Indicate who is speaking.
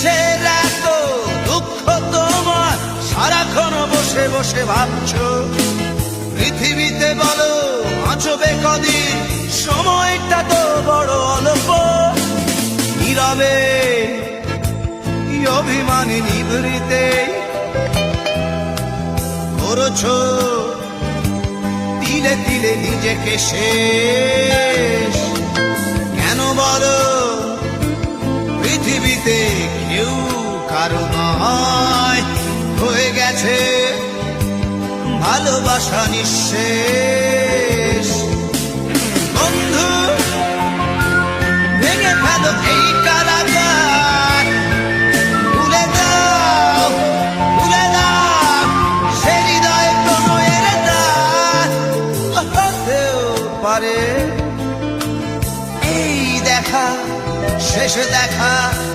Speaker 1: কিসের এত দুঃখ তোমার সারাক্ষণ বসে বসে ভাবছো? পৃথিবীতে বলো বাঁচবে কদিন, সময়টা তো বড় অল্প। নীরবে অভিমানী নিভৃতে করছো তিলে তিলে নিজেকে শেষ। কেন বলো পৃথিবীতে কেউ কারো নয়, হয়ে গেছে ভালোবাসা নিঃশেষ। বন্ধু ভেঙে ফেলো এই